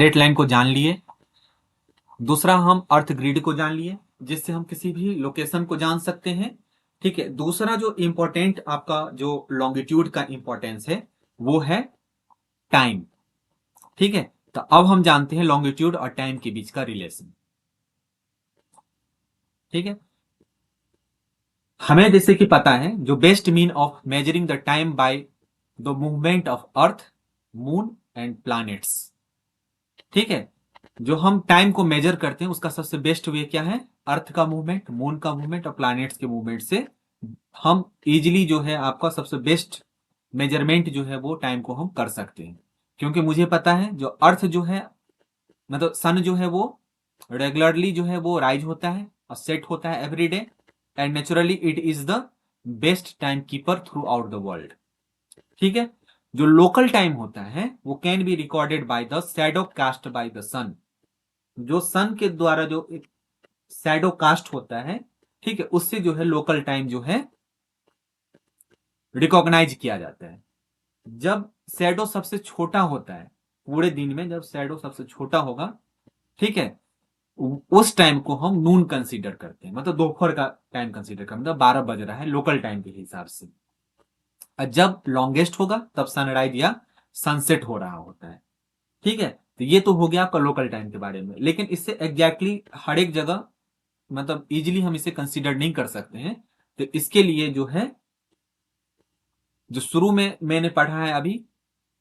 Red line को जान लिए। दूसरा हम अर्थ ग्रिड को जान लिए, जिससे हम किसी भी लोकेशन को जान सकते हैं। ठीक है। दूसरा जो इंपॉर्टेंट आपका जो लॉन्गिट्यूड का इंपॉर्टेंस है वो है टाइम। ठीक है। तो अब हम जानते हैं लॉन्गिट्यूड और टाइम के बीच का रिलेशन। ठीक है। हमें जैसे कि पता है जो best mean of measuring the time by the movement of earth, moon and planets. ठीक है। जो हम टाइम को मेजर करते हैं उसका सबसे बेस्ट वे क्या है? अर्थ का मूवमेंट, मून का मूवमेंट और प्लैनेट्स के मूवमेंट से हम इजिली जो है आपका सबसे बेस्ट मेजरमेंट जो है वो टाइम को हम कर सकते हैं। क्योंकि मुझे पता है जो अर्थ जो है मतलब सन जो है वो रेगुलरली जो है वो राइज होता है और सेट होता है every day, and naturally it is the best time keeper throughout the world. ठीक है। जो लोकल टाइम होता है वो can be recorded by the shadow cast by the sun. जो सन के द्वारा जो एक शैडो कास्ट होता है, ठीक है, उससे जो है लोकल टाइम जो है रिकॉग्नाइज किया जाता है। जब शैडो सबसे छोटा होता है पूरे दिन में, जब शैडो सबसे छोटा होगा, ठीक है, उस टाइम को हम नून कंसीडर करते हैं, मतलब दोपहर का टाइम कंसीडर करते हैं, मतलब 12 बज रहा है लोकल टाइम के हिसाब से। और जब लॉन्गेस्ट होगा तब सनराइज या सनसेट हो रहा होता है। ठीक है। तो ये तो हो गया आपका लोकल टाइम के बारे में, लेकिन इससे एग्जैक्टली हर एक जगह मतलब इजिली हम इसे कंसीडर नहीं कर सकते हैं। तो इसके लिए जो है, जो शुरू में मैंने पढ़ा है अभी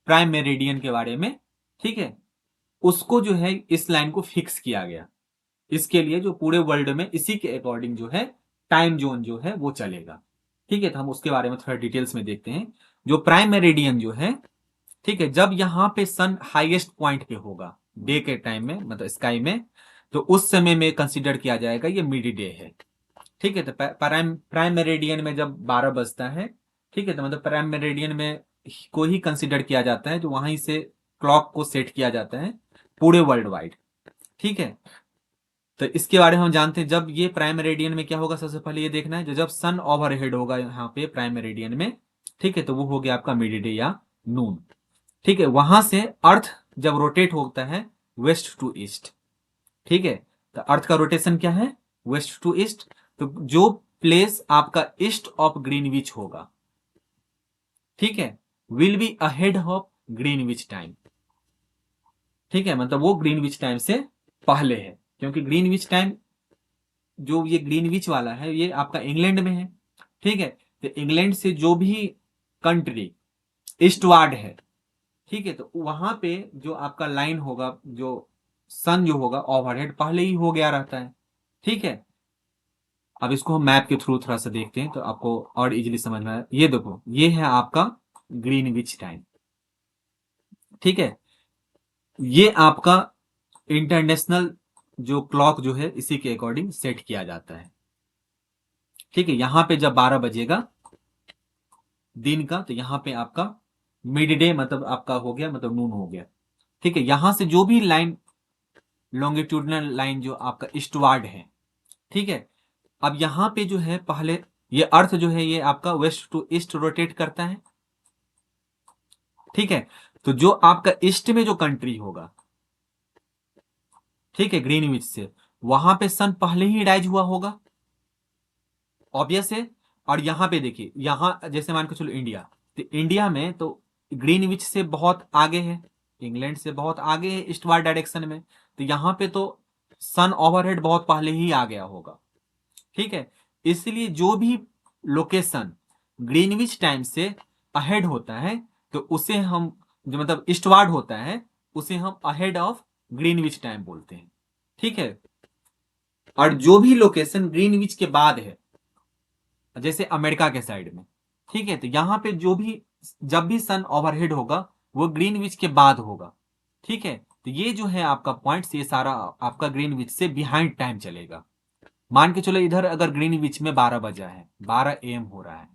प्राइम मेरिडियन के बारे में, ठीक है, उसको जो है इस लाइन को फिक्स किया गया। इसके लिए जो पूरे वर्ल्ड में इसी के अकॉर्डिंग जो है टाइम जोन जो है वो चलेगा। ठीक है। तो हम उसके बारे में थोड़ा डिटेल्स में देखते हैं। जो प्राइम मेरिडियन जो है, ठीक है, जब यहां पे सन हाईएस्ट पॉइंट पे होगा डे के टाइम में, मतलब स्काई में, तो उस समय में कंसीडर किया जाएगा ये मिड डे है। ठीक है। तो प्राइम प्राइम मेरिडियन में जब 12 बजता है, ठीक है, तो मतलब प्राइम मेरिडियन में को ही कंसीडर किया जाता है, जो वहीं से क्लॉक को सेट किया जाता है पूरे वर्ल्ड वाइड। ठीक है। तो इसके बारे में हम जानते हैं जब ये प्राइम मेरिडियन में क्या होगा, सबसे पहले ये देखना है जो जब सन ओवरहेड होगा यहाँ पे प्राइम मेरिडियन में, ठीक है, तो वो हो गया आपका मिड डे या नून। ठीक है। वहां से अर्थ जब रोटेट होता है वेस्ट टू ईस्ट, ठीक है, तो अर्थ का रोटेशन क्या है? West to east. तो जो प्लेस आपका ईस्ट ऑफ ग्रीनविच होगा, ठीक है, will be ahead of Greenwich time. ठीक है। मतलब वो ग्रीनविच टाइम से पहले है, क्योंकि ग्रीनविच टाइम जो ये ग्रीनविच वाला है ये आपका इंग्लैंड में है। ठीक है। तो इंग्लैंड से जो भी कंट्री ईस्टवार्ड है, ठीक है, तो वहां पे जो आपका लाइन होगा, जो सन जो होगा ओवरहेड पहले ही हो गया रहता है। ठीक है। अब इसको हम मैप के थ्रू थोड़ा सा देखते हैं तो आपको और इजीली समझ में आए। ये देखो, ये है आपका ग्रीनविच टाइम। ठीक है। ये आपका इंटरनेशनल जो क्लॉक जो है इसी के अकॉर्डिंग सेट किया जाता है। ठीक है। यहां पे जब 12 बजेगा दिन का, तो यहां पे आपका मिड डे मतलब आपका हो गया, मतलब नून हो गया। ठीक है। यहां से जो भी लाइन लॉन्गिट्यूडनल लाइन जो आपका ईस्टवार्ड है, ठीक है, अब यहां पे जो है पहले ये अर्थ जो है ये आपका वेस्ट टू ईस्ट रोटेट करता है। ठीक है। तो जो आपका ईस्ट में जो कंट्री होगा, ठीक है, ग्रीनविच से, वहां पे सन पहले ही राइज हुआ होगा, ऑब्वियस है। और यहां पे देखिए, यहां जैसे मान के चलो इंडिया, तो इंडिया में तो ग्रीनविच से बहुत आगे है, इंग्लैंड से बहुत आगे है ईस्टवार्ड डायरेक्शन में, तो यहां पे तो सन ओवरहेड बहुत पहले ही आ गया होगा। ठीक है। इसलिए जो भी लोकेशन ग्रीनविच टाइम से अहेड होता है, तो उसे हम जो मतलब ईस्टवार्ड होता है उसे हम अहेड ऑफ ग्रीनविच टाइम बोलते हैं। ठीक है। और जो भी लोकेशन ग्रीनविच के बाद है, जैसे अमेरिका के साइड में, ठीक है, तो यहां पे जो भी जब भी सन ओवरहेड होगा वो ग्रीनविच के बाद होगा। ठीक है। तो ये जो है आपका पॉइंट, ये सारा आपका ग्रीनविच से बिहाइंड टाइम चलेगा। मान के चलो इधर अगर ग्रीनविच में 12 बजा है, 12 AM हो रहा है,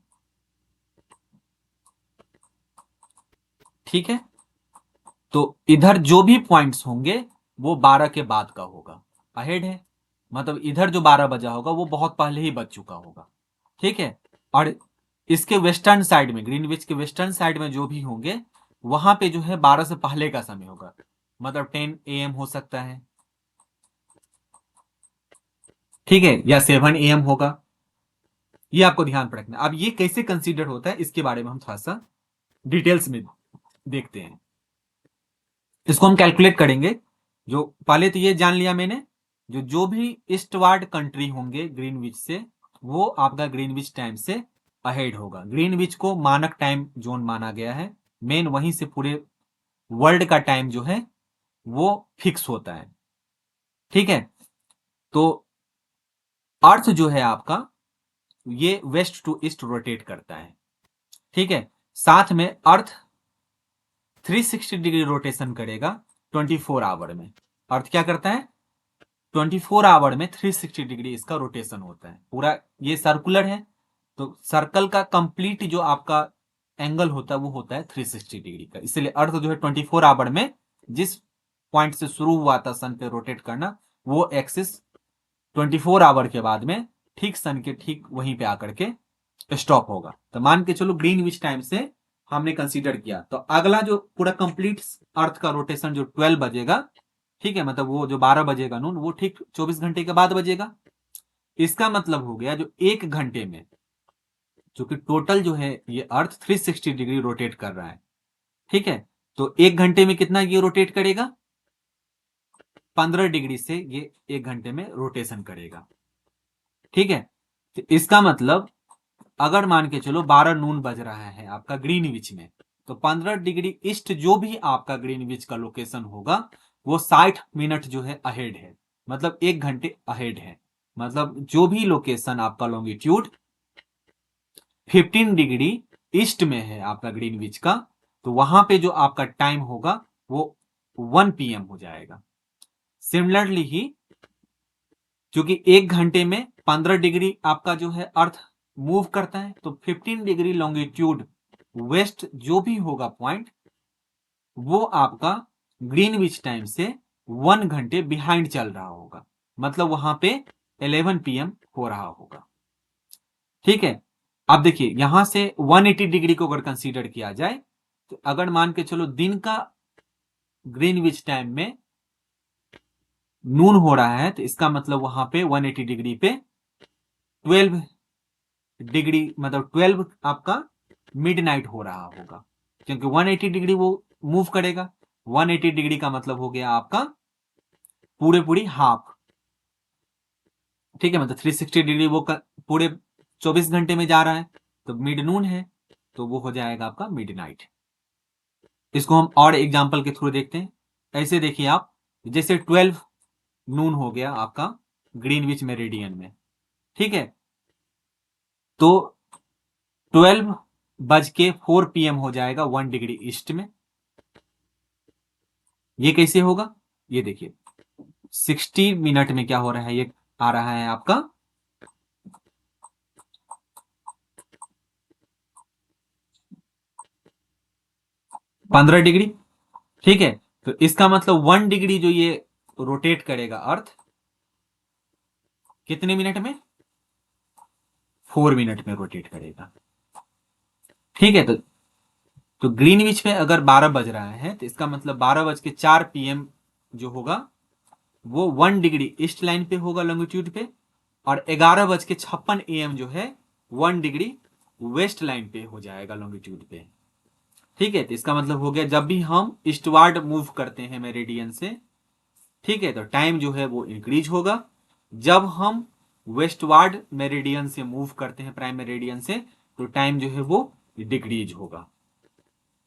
ठीक है, तो इधर जो भी पॉइंट्स होंगे वो 12 के बाद का होगा, अहेड है। मतलब इधर जो 12 बजा होगा वो बहुत पहले ही बज चुका होगा। ठीक है। और इसके वेस्टर्न साइड में, ग्रीनविच के वेस्टर्न साइड में जो भी होंगे वहां पे जो है 12 से पहले का समय होगा। मतलब 10 AM हो सकता है, ठीक है, या 7 AM होगा। ये आपको ध्यान पर रखना। अब ये कैसे कंसीडर होता है इसके बारे में हम थोड़ा सा डिटेल्स में देखते हैं। इसको हम कैलकुलेट करेंगे। जो पहले तो ये जान लिया मैंने, जो भी ईस्टवार्ड कंट्री होंगे ग्रीनविच से, वो आपका ग्रीनविच टाइम से अहेड होगा। ग्रीनविच को मानक टाइम जोन माना गया है, मेन वहीं से पूरे वर्ल्ड का टाइम जो है वो फिक्स होता है, ठीक है। तो अर्थ जो है आपका, ये वेस्ट टू ईस्ट रोटेट करता है, ठीक है। साथ में अर्थ 360 डिग्री रोटेशन करेगा 24 आवर में। अर्थ क्या करता है, 24 आवर में 360 डिग्री इसका रोटेशन होता है पूरा। ये सर्कुलर है, तो सर्कल का कंप्लीट जो आपका एंगल होता है वो होता है 360 डिग्री का। इसलिए अर्थ जो है 24 आवर में जिस पॉइंट से शुरू हुआ था सन पे रोटेट करना, वो एक्सिस 24 आवर के बाद में ठीक सन के ठीक वहीं पे आकर के स्टॉप होगा। तो मान के चलो ग्रीनविच टाइम से हमने कंसीडर किया, तो अगला जो पूरा कंप्लीट अर्थ का रोटेशन जो 12 बजेगा, ठीक है, मतलब वो जो 12 बजेगा नून, वो ठीक 24 घंटे के बाद बजेगा। इसका मतलब हो गया जो 1 घंटे में, जो कि टोटल जो है ये अर्थ 360 डिग्री रोटेट कर रहा है, ठीक है। तो 1 घंटे में कितना ये रोटेट करेगा, 15 डिग्री से ये 1 घंटे में रोटेशन करेगा, ठीक है। तो इसका मतलब अगर मान के चलो 12 नून बज रहा है आपका ग्रीनविच में, तो 15 डिग्री ईस्ट जो भी आपका ग्रीनविच का लोकेशन होगा वो 60 मिनट जो है अहेड है, मतलब 1 घंटे अहेड है। मतलब जो भी लोकेशन आपका लॉन्गिट्यूड 15 डिग्री ईस्ट में है आपका ग्रीनविच का, तो वहां पे जो आपका टाइम होगा वो 1 PM हो जाएगा। सिमिलरली ही, क्योंकि 1 घंटे में 15 डिग्री आपका जो है अर्थ मूव करता है, तो 15 डिग्री लॉन्गिट्यूड वेस्ट जो भी होगा पॉइंट, वो आपका ग्रीनविच टाइम से 1 घंटे बिहाइंड चल रहा होगा, मतलब वहां पे 11 PM हो रहा होगा, ठीक है। अब देखिए यहां से 180 डिग्री को अगर कंसीडर किया जाए, तो अगर मान के चलो दिन का ग्रीनविच टाइम में नून हो रहा है, तो इसका मतलब वहां पे 180 डिग्री पे 12 डिग्री, मतलब 12 आपका मिडनाइट हो रहा होगा, क्योंकि 180 डिग्री वो मूव करेगा। 180 डिग्री का मतलब हो गया आपका पूरे पूरी हाफ, ठीक है, मतलब 360 डिग्री वो पूरे 24 घंटे में जा रहा है, तो मिड नून है, तो वो हो जाएगा आपका मिडनाइट। इसको हम और एग्जांपल के थ्रू देखते हैं। ऐसे देखिए आप, जैसे 12 नून हो गया आपका ग्रीनविच मेरिडियन में, ठीक है, तो 12 बज के 4 PM हो जाएगा 1 डिग्री ईस्ट में। ये कैसे होगा, ये देखिए 60 मिनट में क्या हो रहा है, ये आ रहा है आपका 15 डिग्री, ठीक है। तो इसका मतलब 1 डिग्री जो ये रोटेट करेगा अर्थ, कितने मिनट में, 4 मिनट में रोटेट करेगा, ठीक है। तो ग्रीनविच में अगर 12 बज रहा है, तो इसका मतलब 12 बज के 4 PM जो होगा वो 1 डिग्री ईस्ट लाइन पे होगा लॉन्गिट्यूड पे, और 11 बज के 56 AM जो है 1 डिग्री वेस्ट लाइन पे हो जाएगा लॉन्गिट्यूड पे, ठीक है। तो इसका मतलब हो गया जब भी हम ईस्टवार्ड मूव करते हैं मेरिडियन से, ठीक है, तो टाइम जो है वो इंक्रीज होगा। जब हम वेस्टवार्ड मेरिडियन से मूव करते हैं प्राइम मेरिडियन से, तो टाइम जो है वो डिक्रीज होगा।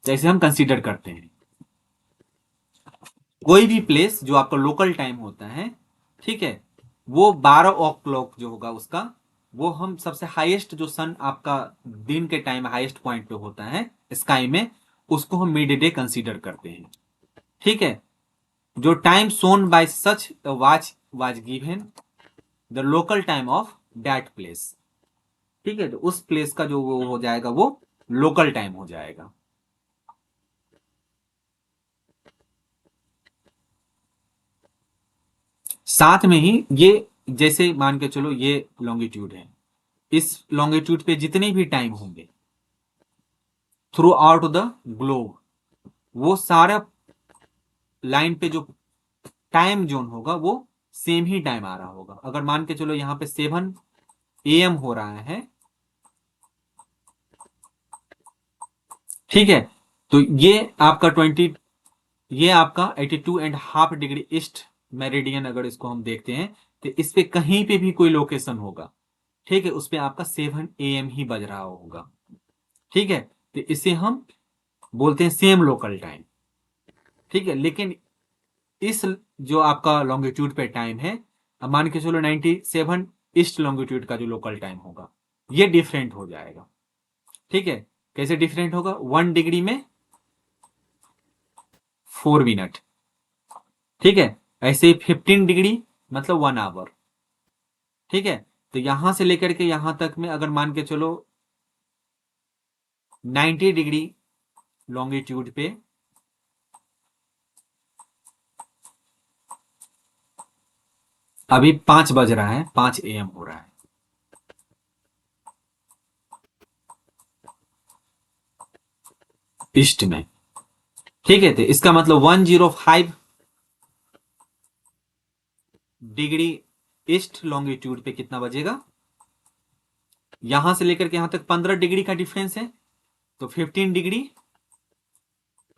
जैसे हम कंसीडर करते हैं कोई भी प्लेस जो आपका लोकल टाइम होता है, ठीक है, वो 12 o'clock जो होगा उसका, वो हम सबसे हाईएस्ट जो सन आपका दिन के टाइम हाईएस्ट पॉइंट पे होता है स्काई में, उसको हम मिड डे कंसीडर करते हैं, ठीक है। जो time zone by such watch was given the local time of that place, ठीक है, तो उस प्लेस का जो वो हो जाएगा वो लोकल टाइम हो जाएगा। साथ में ही ये, जैसे मान के चलो ये लॉन्गिट्यूड है, इस लॉन्गिट्यूड पे जितने भी टाइम होंगे थ्रू आउट द ग्लोब, वो सारा लाइन पे जो टाइम जोन होगा वो सेम ही टाइम आ रहा होगा। अगर मान के चलो यहाँ पे 7 AM हो रहा है, ठीक है, तो ये आपका 82.5 डिग्री ईस्ट मेरिडियन, अगर इसको हम देखते हैं तो इस पे कहीं पे भी कोई लोकेशन होगा, ठीक है, उस पे आपका 7 AM ही बज रहा होगा, ठीक है, तो इसे हम बोलते हैं सेम लोकल टाइम, ठीक है। लेकिन इस जो आपका लॉन्गिट्यूड पे टाइम है, अब मान के चलो 97 ईस्ट लॉन्गिट्यूड का जो लोकल टाइम होगा ये डिफरेंट हो जाएगा, ठीक है। कैसे डिफरेंट होगा? 1 डिग्री में 4 मिनट, ठीक है, ऐसे ही 15 डिग्री मतलब 1 आवर, ठीक है। तो यहां से लेकर के यहां तक में अगर मान के चलो 90 डिग्री लॉन्गिट्यूड पे अभी 5 बज रहा है, 5 AM हो रहा है, ईस्ट में, ठीक है। तो इसका मतलब 105 डिग्री ईस्ट लॉन्गिट्यूड पे कितना बजेगा? यहां से लेकर के यहां तक 15 डिग्री का डिफरेंस है, तो 15 डिग्री,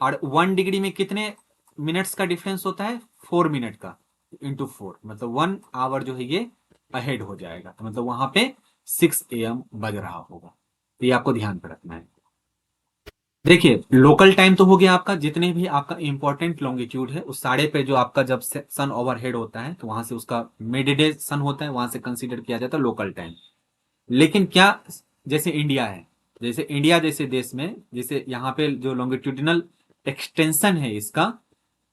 और 1 डिग्री में कितने मिनट्स का डिफरेंस होता है? 4 मिनट का, इंटू 4 मतलब 1 आवर जो है ये अहेड हो जाएगा, तो मतलब वहां पे 6 AM बज रहा होगा। तो ये आपको ध्यान पे रखना है। देखिए, लोकल टाइम तो हो गया आपका, जितने भी आपका इंपॉर्टेंट लॉन्गिट्यूड है उस सारे पे जो आपका जब सन ओवरहेड होता है तो वहां से उसका मिड डे सन होता है, वहां से कंसीडर किया जाता है लोकल टाइम। लेकिन क्या, जैसे इंडिया है, जैसे इंडिया जैसे देश में, जैसे यहाँ पे जो लॉन्गिट्यूडिनल एक्सटेंशन है इसका,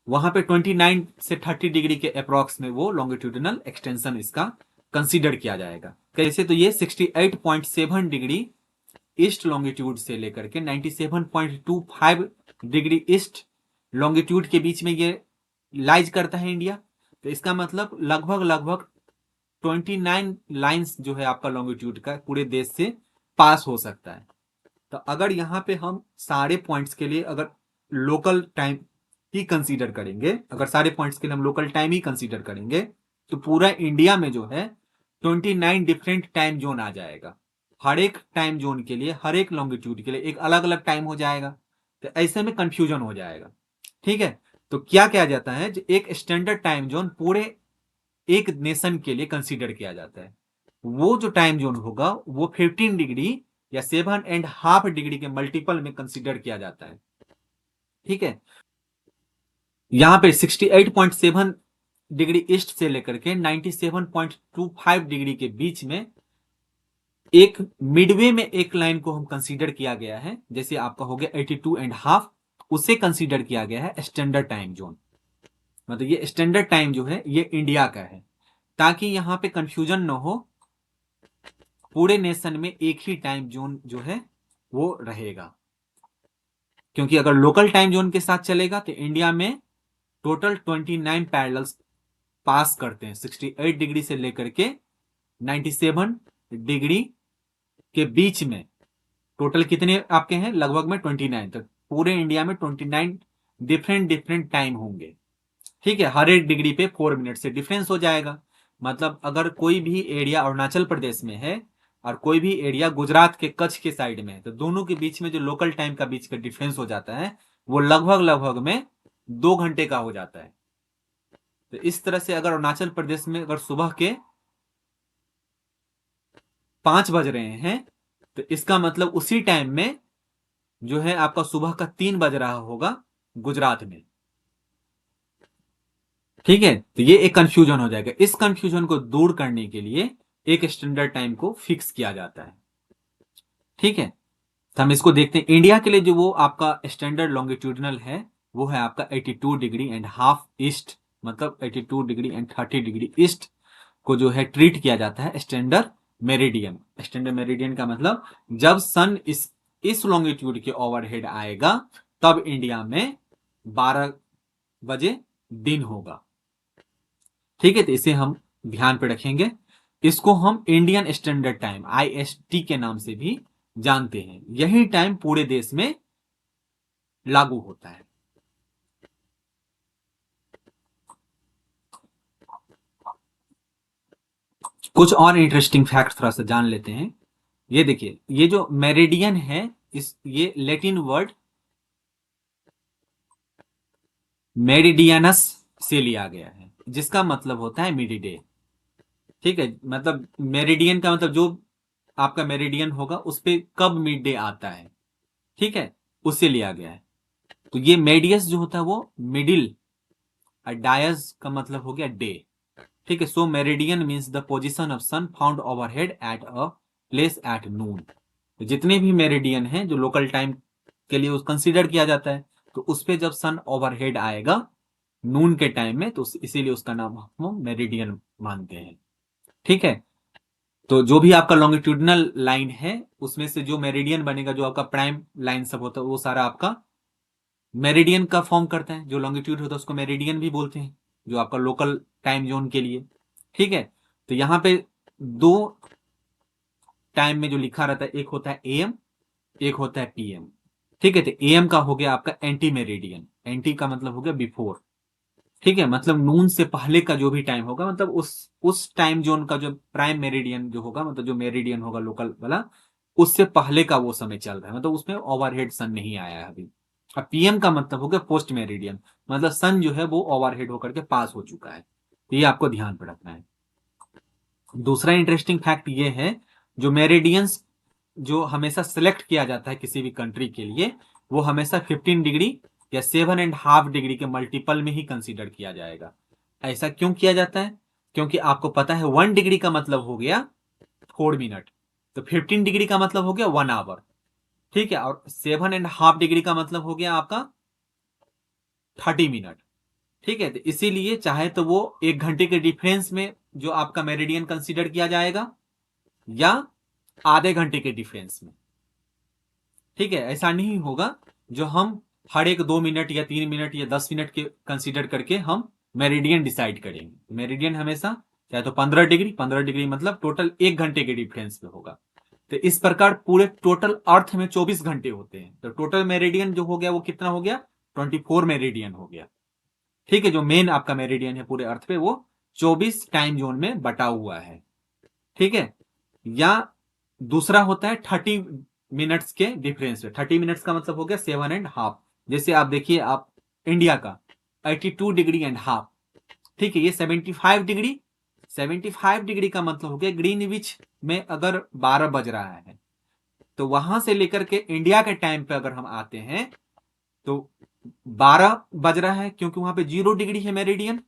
वहां पे 29 से 30 डिग्री के अप्रोक्स में वो लॉन्गिट्यूडिनल एक्सटेंशन इसका कंसीडर किया जाएगा। कैसे? तो ये 68.7 डिग्री ईस्ट लॉन्गिट्यूड से लेकर के 97.25 डिग्री ईस्ट लॉन्गिट्यूड के बीच में ये लाइज करता है इंडिया। तो इसका मतलब लगभग लगभग 29 लाइन्स जो है आपका लॉन्गिट्यूड का पूरे देश से पास हो सकता है। तो अगर यहाँ पे हम सारे पॉइंट्स के लिए अगर लोकल टाइम ही कंसीडर करेंगे, अगर सारे पॉइंट्स के लिए हम लोकल टाइम ही कंसीडर करेंगे, तो पूरा इंडिया में जो है 29 डिफरेंट टाइम जोन आ जाएगा। हर एक टाइम जोन के लिए, हर एक लॉन्गिट्यूड के लिए एक अलग अलग टाइम हो जाएगा, तो ऐसे में कंफ्यूजन हो जाएगा, ठीक है। तो क्या किया जाता है, एक स्टैंडर्ड टाइम जोन पूरे एक नेशन के लिए कंसीडर किया जाता है। वो जो टाइम जोन होगा वो 15 डिग्री या 7.5 डिग्री के मल्टीपल में कंसीडर किया जाता है, ठीक है। यहां पे 68.7 डिग्री ईस्ट से लेकर के 97.25 डिग्री के बीच में एक मिडवे में एक लाइन को हम कंसीडर किया गया है, जैसे आपका हो गया 82.5, उसे कंसीडर किया गया है स्टैंडर्ड टाइम जोन। मतलब ये स्टैंडर्ड टाइम जो है ये इंडिया का है, ताकि यहां पे कंफ्यूजन न हो, पूरे नेशन में एक ही टाइम जोन जो है वो रहेगा। क्योंकि अगर लोकल टाइम जोन के साथ चलेगा तो इंडिया में टोटल 29 पैरेलल्स पास करते हैं, 68 डिग्री से लेकर के 97 डिग्री के बीच में टोटल कितने आपके हैं? लगभग में 29 तक, पूरे इंडिया में 29 डिफरेंट डिफरेंट टाइम होंगे, ठीक है। हर एक डिग्री पे 4 मिनट से डिफरेंस हो जाएगा। मतलब अगर कोई भी एरिया अरुणाचल प्रदेश में है और कोई भी एरिया गुजरात के कच्छ के साइड में है, तो दोनों के बीच में जो लोकल टाइम का बीच का डिफरेंस हो जाता है वो लगभग लगभग में 2 घंटे का हो जाता है। तो इस तरह से अगर अरुणाचल प्रदेश में अगर सुबह के 5 बज रहे हैं, तो इसका मतलब उसी टाइम में जो है आपका सुबह का 3 बज रहा होगा गुजरात में, ठीक है। तो ये एक कंफ्यूजन हो जाएगा। इस कंफ्यूजन को दूर करने के लिए एक स्टैंडर्ड टाइम को फिक्स किया जाता है, ठीक है। तो हम इसको देखते हैं। इंडिया के लिए जो वो आपका स्टैंडर्ड लॉन्गिट्यूडनल है वो है आपका 82.5 डिग्री ईस्ट, मतलब 82 डिग्री एंड 30 डिग्री ईस्ट को जो है ट्रीट किया जाता है स्टैंडर्ड मेरिडियन। स्टैंडर्ड मेरिडियन का मतलब जब सन इस लॉन्गिट्यूड के ओवरहेड आएगा तब इंडिया में 12 बजे दिन होगा, ठीक है। तो इसे हम ध्यान पे रखेंगे। इसको हम इंडियन स्टैंडर्ड टाइम IST के नाम से भी जानते हैं। यही टाइम पूरे देश में लागू होता है। कुछ और इंटरेस्टिंग फैक्ट थोड़ा सा जान लेते हैं। ये देखिए, ये जो मेरिडियन है, ये लैटिन वर्ड मेरिडियनस से लिया गया है, जिसका मतलब होता है मिड डे। ठीक है, मतलब मेरिडियन का मतलब जो आपका मेरिडियन होगा उस पे कब मिड डे आता है, ठीक है, उससे लिया गया है। तो ये मेडियस जो होता है वो मिडिल, और डायस का मतलब हो गया डे। ठीक है, so meridian means the position of sun found overhead at a place at noon. तो जितने भी मेरिडियन हैं जो लोकल टाइम के लिए कंसिडर किया जाता है, तो उस पे जब सन ओवरहेड आएगा नून के टाइम में, तो इसीलिए उसका नाम हम मेरिडियन मानते हैं। ठीक है, तो जो भी आपका लॉन्गिट्यूडनल लाइन है उसमें से जो मेरिडियन बनेगा, जो आपका प्राइम लाइन सब होता है, वो सारा आपका मेरिडियन का फॉर्म करता है। जो लॉन्गिट्यूड होता है उसको मेरिडियन भी बोलते हैं, जो आपका लोकल टाइम जोन के लिए। ठीक है, तो यहां पे दो टाइम में जो लिखा रहता है, एक होता है एएम, एक होता है पीएम। ठीक है, तो एएम का हो गया आपका एंटी मेरिडियन, एंटी का मतलब हो गया बिफोर। ठीक है, मतलब नून से पहले का जो भी टाइम होगा, मतलब उस टाइम जोन का जो प्राइम मेरिडियन जो होगा, मतलब जो मेरिडियन होगा लोकल वाला, उससे पहले का वो समय चल रहा है, मतलब उसमें ओवरहेड सन नहीं आया है अभी। अब पीएम का मतलब हो गया पोस्ट मेरिडियन, मतलब सन जो है वो ओवरहेड होकर के पास हो चुका है। ये आपको ध्यान पर रखना है। दूसरा इंटरेस्टिंग फैक्ट ये है, जो मेरिडियंस जो हमेशा सिलेक्ट किया जाता है किसी भी कंट्री के लिए, वो हमेशा 15 डिग्री या 7.5 डिग्री के मल्टीपल में ही कंसीडर किया जाएगा। ऐसा क्यों किया जाता है? क्योंकि आपको पता है 1 डिग्री का मतलब हो गया 4 मिनट, तो 15 डिग्री का मतलब हो गया 1 आवर। ठीक है, और 7.5 डिग्री का मतलब हो गया आपका 30 मिनट। ठीक है, तो इसीलिए चाहे तो वो 1 घंटे के डिफरेंस में जो आपका मेरिडियन कंसीडर किया जाएगा, या आधे घंटे के डिफरेंस में। ठीक है, ऐसा नहीं होगा जो हम हर एक 2 मिनट या 3 मिनट या 10 मिनट के कंसीडर करके हम मेरिडियन डिसाइड करेंगे। मेरिडियन हमेशा चाहे तो 15 डिग्री, 15 डिग्री मतलब टोटल 1 घंटे के डिफरेंस पे होगा। तो इस प्रकार पूरे टोटल अर्थ में 24 घंटे होते हैं, तो टोटल मेरिडियन जो हो गया वो कितना हो गया? 24 मेरिडियन हो गया। ठीक है, जो मेन आपका मेरिडियन है पूरे अर्थ पे वो 24 टाइम जोन में बटा हुआ है। ठीक है, या दूसरा होता है 30 मिनट्स के डिफरेंस में। 30 मिनट्स का मतलब हो गया 7.5। जैसे आप देखिए, आप इंडिया का 82.5 डिग्री। ठीक है, ये 75 डिग्री, 75 डिग्री का मतलब हो गया ग्रीनविच में अगर 12 बज रहा है, तो वहां से लेकर के इंडिया के टाइम पे अगर हम आते हैं तो 12 बज रहा है, क्योंकि वहां पे 0 डिग्री है मेरिडियन।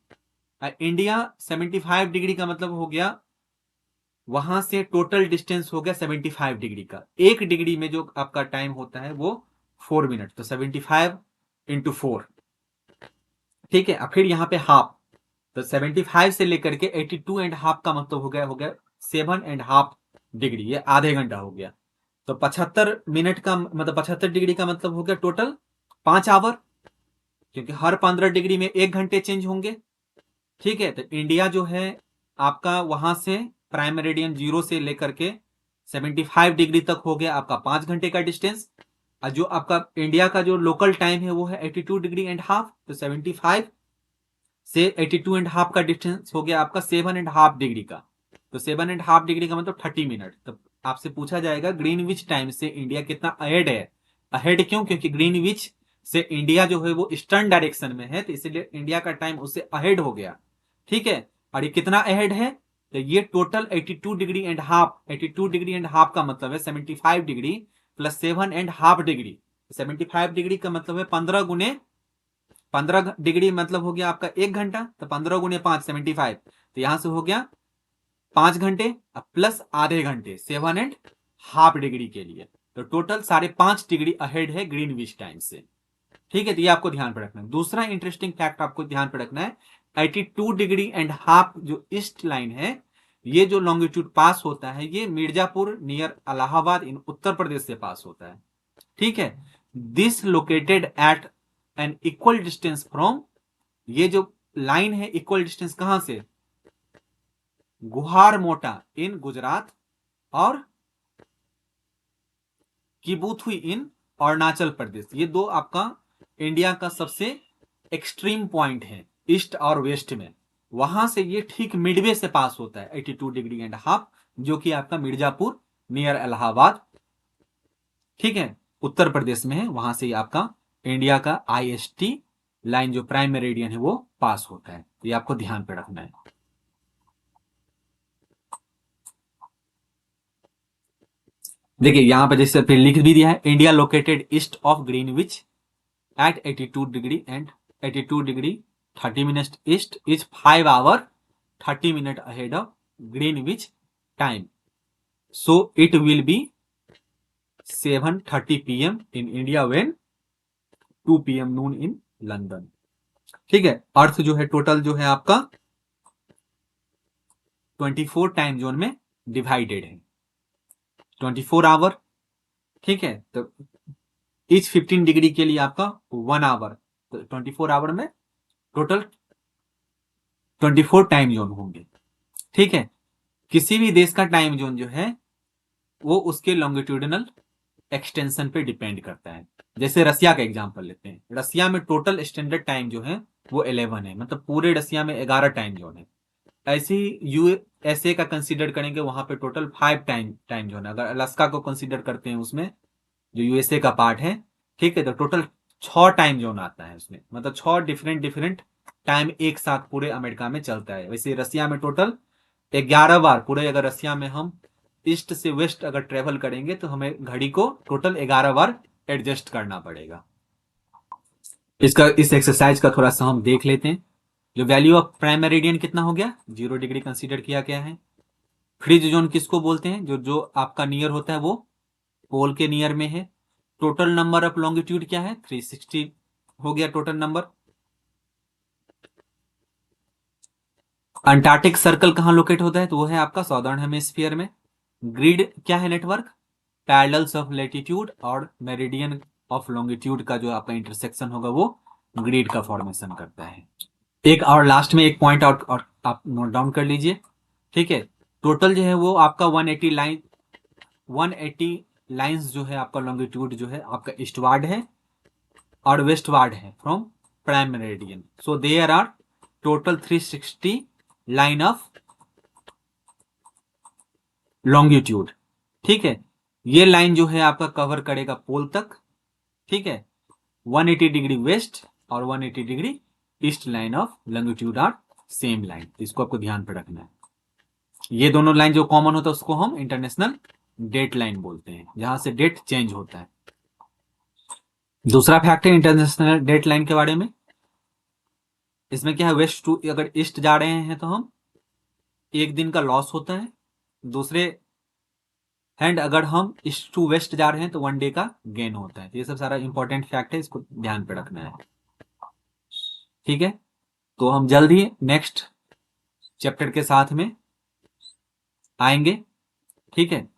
इंडिया 75 डिग्री का मतलब हो गया वहां से टोटल डिस्टेंस हो गया 75 डिग्री का। 1 डिग्री में जो आपका टाइम होता है वो 4 मिनट, तो 75 × 4। ठीक है, अब फिर यहाँ पे हाफ, तो 75 से लेकर के 82.5 का मतलब हो गया 7.5 डिग्री, ये आधे घंटा हो गया। तो 75 मिनट का मतलब 75 डिग्री का मतलब हो गया टोटल 5 आवर, क्योंकि हर 15 डिग्री में 1 घंटे चेंज होंगे। ठीक है, तो इंडिया जो है आपका वहां से प्राइम मेरिडियन 0 से लेकर के 75 डिग्री तक हो गया आपका 5 घंटे का डिस्टेंस। और जो आपका इंडिया का जो लोकल टाइम है वो है 82.5 डिग्री, तो 75 से 82.5 का डिस्टेंस हो गया आपका 7.5 डिग्री का। तो 7.5 डिग्री का मतलब 30 मिनट। तो आपसे पूछा जाएगा ग्रीनविच टाइम से इंडिया कितना अहेड है। अहेड क्यों? क्योंकि ग्रीनविच से इंडिया जो है वो ईस्टर्न डायरेक्शन में है, तो इसलिए इंडिया का टाइम उससे अहेड हो गया। ठीक है, और ये कितना अहेड है? तो ये टोटल 82.5 डिग्री। 82.5 डिग्री का मतलब है 75 डिग्री प्लस 7.5 डिग्री। 75 डिग्री का मतलब है 15 डिग्री मतलब हो गया आपका 1 घंटा, तो 15 × 5 75, तो यहां से हो गया 5 घंटे प्लस आधे घंटे 7.5 डिग्री के लिए। तो टोटल 5.5 डिग्री अहेड है ग्रीनविच टाइम से। ठीक है, तो ये आपको ध्यान पर रखना है। दूसरा इंटरेस्टिंग फैक्ट आपको ध्यान पर रखना है, 82.5 डिग्री जो ईस्ट लाइन है, ये जो लॉन्गिट्यूड पास होता है ये मिर्जापुर नियर इलाहाबाद इन उत्तर प्रदेश से पास होता है। ठीक है, this located at an equal distance from, ये जो लाइन है इक्वल डिस्टेंस कहां से? गुहार मोटा इन गुजरात और किबुथुई इन अरुणाचल प्रदेश। ये दो आपका इंडिया का सबसे एक्सट्रीम पॉइंट है ईस्ट और वेस्ट में। वहां से ये ठीक मिडवे से पास होता है 82.5 डिग्री, जो कि आपका मिर्जापुर नियर इलाहाबाद, ठीक है, उत्तर प्रदेश में है। वहां से आपका इंडिया का IST लाइन जो प्राइम मेरिडियन है वो पास होता है। ये आपको ध्यान पे रखना है। देखिए यहां पर जैसे फिर लिख भी दिया है, India located east of Greenwich at 82 degree and 82 degree 30 minute east is 5 hour 30 minute ahead of Greenwich time, so it will be 7:30 PM in India when 2 PM noon in London. ठीक है, अर्थ जो है टोटल जो है आपका 24 time zone में divided है, 24 our, ठीक है। तो इच 15 डिग्री के लिए आपका 1 आवर, तो 24 आवर में टोटल 24 टाइम जोन होंगे, ठीक है। किसी भी देश का टाइम जोन जो है वो उसके लॉन्गिट्यूडिनल एक्सटेंशन पे डिपेंड करता है। जैसे रसिया का एग्जांपल लेते हैं, रसिया में टोटल स्टैंडर्ड टाइम जो है वो 11 है, मतलब पूरे रसिया में 11 टाइम जोन है। ऐसे ही USA का कंसीडर करेंगे, वहां पे टोटल 5 टाइम जोन है। अगर अलास्का को कंसीडर करते हैं उसमें जो USA का पार्ट है, ठीक है, तो टोटल 6 टाइम जोन आता है उसमें, मतलब 6 डिफरेंट डिफरेंट टाइम एक साथ पूरे अमेरिका में चलता है। वैसे रसिया में टोटल 11 बार पूरे, अगर रसिया में हम ईस्ट से वेस्ट अगर ट्रेवल करेंगे तो हमें घड़ी को टोटल 11 बार एडजस्ट करना पड़ेगा। इसका इस एक्सरसाइज का थोड़ा सा हम देख लेते हैं। जो वैल्यू ऑफ प्राइम मेरिडियन कितना हो गया, 0 डिग्री कंसीडर किया गया है। फ्रीज जोन किसको बोलते हैं, जो जो आपका नियर होता है वो पोल के नियर में है। टोटल नंबर ऑफ लॉन्गिट्यूड क्या है, 360 हो गया टोटल नंबर। अंटार्कटिक सर्कल कहां लोकेट होता है, तो वो है आपका सॉदर्न हेमिस्फीयर में। ग्रिड क्या है, नेटवर्क पैरेलल्स ऑफ लैटिट्यूड और मेरिडियन ऑफ लॉन्गिट्यूड का जो आपका इंटरसेक्शन होगा वो ग्रिड का फॉर्मेशन करता है। एक और लास्ट में एक पॉइंट आउट और आप नोट डाउन कर लीजिए, ठीक है। टोटल जो है वो आपका 180 लाइंस जो है आपका लॉन्गिट्यूड जो है आपका ईस्टवार्ड है और वेस्टवार्ड है from prime meridian, so there are total 360 line of longitude, ठीक है। ये लाइन जो है आपका कवर करेगा पोल तक, ठीक है। 180 डिग्री वेस्ट और 180 degree east line of longitude are same line, इसको आपको ध्यान पे रखना है। ये दोनों लाइन जो कॉमन होता है उसको हम इंटरनेशनल डेट लाइन बोलते हैं, जहां से डेट चेंज होता है। दूसरा फैक्ट है इंटरनेशनल डेट लाइन के बारे में, इसमें क्या है, वेस्ट टू अगर ईस्ट जा रहे हैं तो हम एक दिन का लॉस होता है, दूसरे हैंड अगर हम ईस्ट टू वेस्ट जा रहे हैं तो 1 डे का गेन होता है। ये सब सारा इंपॉर्टेंट फैक्ट है, इसको ध्यान पे रखना है, ठीक है। तो हम जल्द ही नेक्स्ट चैप्टर के साथ में आएंगे, ठीक है।